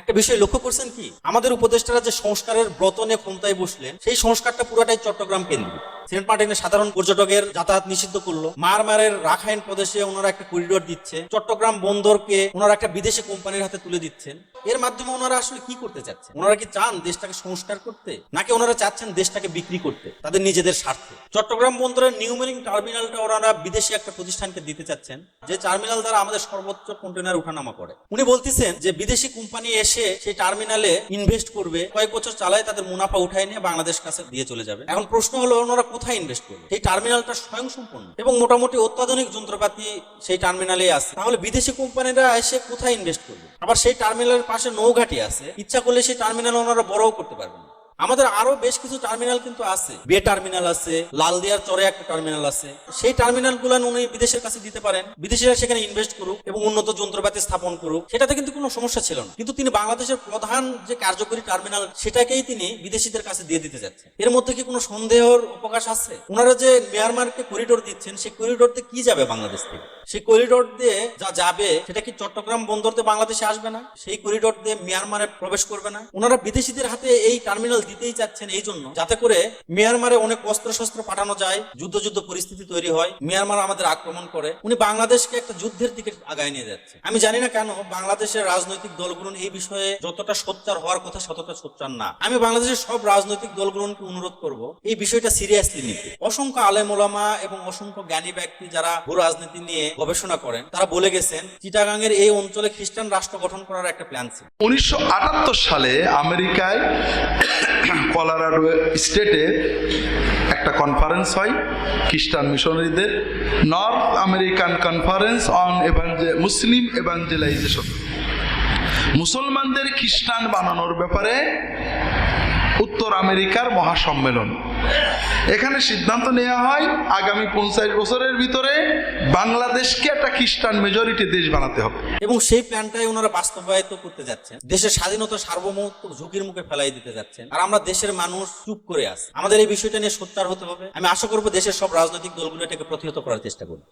একটা বিষয় লক্ষ্য করছেন কি, আমাদের উপদেষ্টারা যে সংস্কারের ব্রত নিয়ে ক্ষমতায় বসলেন, সেই সংস্কারটা পুরোটাই চট্টগ্রাম কেন্দ্রিক। সেন্ট মার্টিনে সাধারণ পর্যটকের যাতায়াত নিষিদ্ধ করলো, মায়ানমারের রাখাইন প্রদেশে ওনারা একটা করিডোর দিচ্ছে, চট্টগ্রাম বন্দরকে ওনারা একটা বিদেশি কোম্পানির হাতে তুলে দিচ্ছেন। এর মাধ্যমে ওনারা আসলে কি করতে চাচ্ছেন? ওনারা কি চান দেশটাকে সংস্কার করতে, নাকি ওনারা চাচ্ছেন দেশটাকে বিক্রি করতে তাদের নিজেদের স্বার্থে? চট্টগ্রাম বন্দরের নিউ মেরিন টার্মিনালটা ওনারা বিদেশি একটা প্রতিষ্ঠানকে দিতে চাচ্ছেন, যে টার্মিনাল দ্বারা আমাদের সর্বোচ্চ কন্টেনার উঠানামা করে। উনি বলতেছেন যে বিদেশি কোম্পানি এসে সেই টার্মিনালে ইনভেস্ট করবে, কয়েক বছর চালায় তাদের মুনাফা উঠায় নিয়ে বাংলাদেশ কাছে দিয়ে চলে যাবে। এখন প্রশ্ন হলো ওনারা কোথায় ইনভেস্ট করবে? সেই টার্মিনালটা স্বয়ংসম্পূর্ণ এবং মোটামুটি অত্যাধুনিক যন্ত্রপাতি সেই টার্মিনালে আছে, তাহলে বিদেশি কোম্পানিরা এসে কোথায় ইনভেস্ট করবে? আবার সেই টার্মিনালের পাশে নৌঘাটি আছে, ইচ্ছা করলে সেই টার্মিনাল ওনারা বড়ও করতে পারবেন। আমাদের আরো বেশ কিছু টার্মিনাল কিন্তু আছে, বে টার্মিনাল আছে, লালদিয়ার চরে একটা টার্মিনাল আছে। সেই টার্মিনাল গুলো উনি বিদেশের কাছে দিতে পারেন, বিদেশিরা সেখানে ইনভেস্ট করুক এবং উন্নত যন্ত্রপাতি স্থাপন করুক, সেটাতে কিন্তু কোনো সমস্যা ছিল না। কিন্তু তিনি বাংলাদেশের প্রধান যে কার্যকরী টার্মিনাল, সেটাকেই তিনি বিদেশিদের কাছে দিয়ে দিতে যাচ্ছেন। এর মধ্যে কি কোনো সন্দেহের অবকাশ আছে? ওনারা যে মিয়ানমারকে করিডোর দিচ্ছেন, সেই করিডোর দিয়ে কি যাবে বাংলাদেশ থেকে? সেই করিডোর দিয়ে যা যাবে সেটা কি চট্টগ্রাম বন্দর দিয়ে বাংলাদেশে আসবে না? সেই করিডোর দিয়ে মিয়ানমারে প্রবেশ করবে না? ওনারা বিদেশিদের হাতে এই টার্মিনাল দিতেই চাচ্ছেন এই জন্য, যাতে করে মিয়ানমারে অনেক অস্ত্র শস্ত্র পাঠানো যায়, যুদ্ধ পরিস্থিতি তৈরি হয়, মিয়ানমার আমাদের আক্রমণ করে। উনি বাংলাদেশকে একটা যুদ্ধের দিকে আগায় নিয়ে যাচ্ছে। আমি জানি না কেন বাংলাদেশের রাজনৈতিক দলগুলো এই বিষয়ে যতটা সোচ্চার হওয়ার কথা ততটা সোচ্চার না। আমি বাংলাদেশের সব রাজনৈতিক দলগুলোকে অনুরোধ করব এই বিষয়টা সিরিয়াসলি নিতে। অসংখ্য আলেম ওলামা এবং অসংখ্য জ্ঞানী ব্যক্তি যারা ভূ রাজনীতি নিয়ে গবেষণা করেন, তারা বলে গেছেন চিটাগাং এর এই অঞ্চলে খ্রিস্টান রাষ্ট্র গঠন করার একটা প্ল্যান ছিল। 1978 সালে আমেরিকায় কলোরাডো স্টেটে একটা কনফারেন্স হয় খ্রিস্টান মিশনারিদের, North American conference on Muslim evangelization, মুসলমানদের খ্রিস্টান বানানোর ব্যাপারে উত্তর আমেরিকার মহাসম্মেলন। এখানে সিদ্ধান্ত নেওয়া হয় আগামী 50 বছরের ভিতরে বাংলাদেশকে একটা খ্রিস্টান মেজরিটি দেশ বানাতে হবে, এবং সেই প্ল্যানটাই ওনারা বাস্তবায়িত করতে যাচ্ছেন। দেশের স্বাধীনতা সার্বভৌমত্ব ঝুঁকির মুখে ফেলাই দিতে যাচ্ছেন, আর আমরা দেশের মানুষ চুপ করে আছি। আমাদের এই বিষয়টা নিয়ে সোচ্চার হতে হবে। আমি আশা করবো দেশের সব রাজনৈতিক দলগুলো এটাকে প্রতিহত করার চেষ্টা করবে।